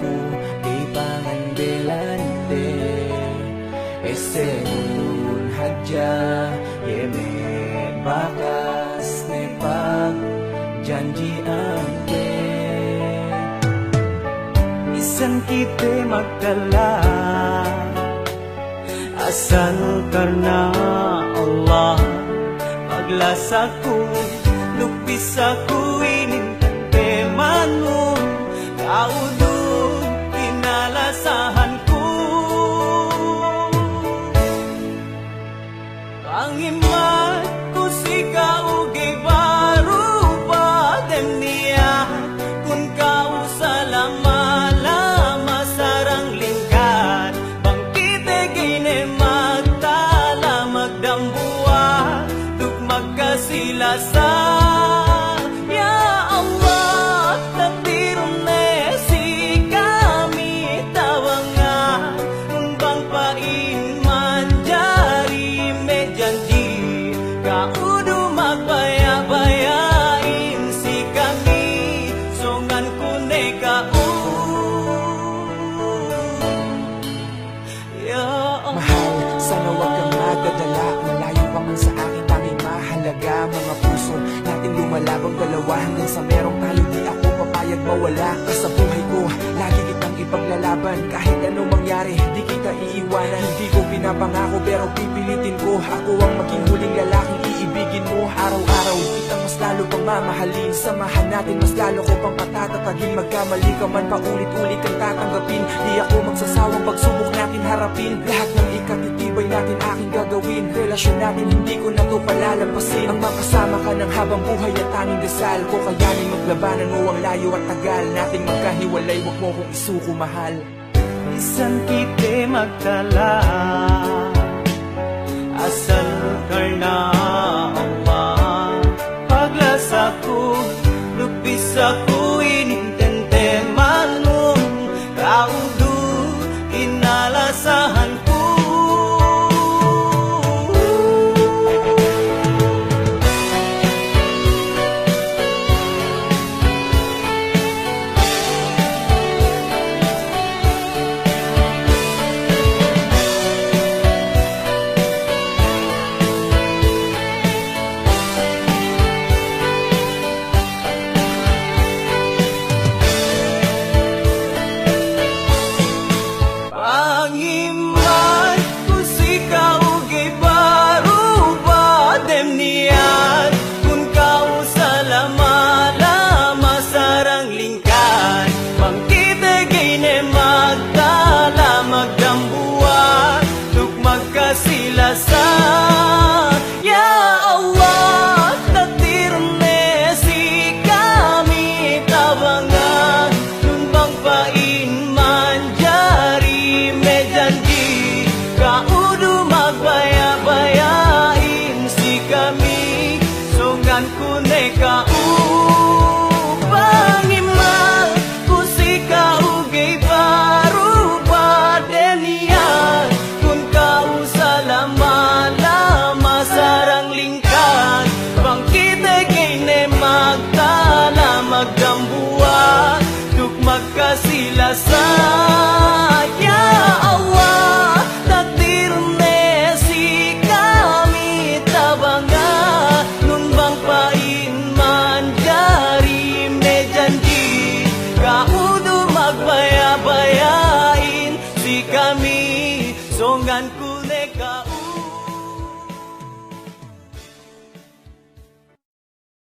ko kay pangandelante. Esegun hadya yemen bakas nepag janji angke. Isan kita magdala asal karena Allah. Paglasa ko lupis ako inintante manu kaudog kinalasahan ko. Pangimat ko si kaugay baru padem niya kun kau salama-lama sarang lingkad bangkite gine magtala magdambua duk magkasilasa. Ya Allah tatirne si kami tawanga umbang pain manjari janji kaudu magbaya-bayain si kami songan kune kau. Ya Allah. Mahal, sana wag kang magdadala. Malayo pa man sa akin tanging mahalaga. Mga puso natin lumalabang dalawa hanggang sa merong tayo di ako papayag mawala ka sa buhay ko. Lagi kitang ipaglalaban kahit anong mangyari di kita iiwanan. Hindi ko pinapangako pero pipilitin ko. Ako ang maging huling lalaking iibigin mo. Araw-araw kitang mas lalo pang mamahalin. Samahan natin mas lalo ko pang patatatagin. Magkamali ka man paulit-ulit kang tatanggapin. Di ako magsasawang pagsubok natin harapin. Lahat ng ikatitibay natin aking gagawin. Relasyon natin hindi ko na to palalampasin. Ang makasama ka ng habang buhay at tanging dasal ko. Kayanin maglabanan mo ang layo at tagal nating magkahiwalay. Huwag mo kong isuko mahal. Isan kita magdala asal karena Allah. Paglasa ko lupis ako inintente manung kaudu inalasahan ko. Pangimat ko si kaugay baru padem niyan kun kau salama-lama sarang lingkad bangkite gine magtala magdambua duk magkasilasa. Ya Allah tatirne si kami tabangan numbang pain manjari janji kaudu magbaya-bayain si kami songan kune kau. Pangimal ko si kaugay baru padem niyan kun kau salama-lama sarang lingkad bangkite gine magtala magdambua duk magkasilasa.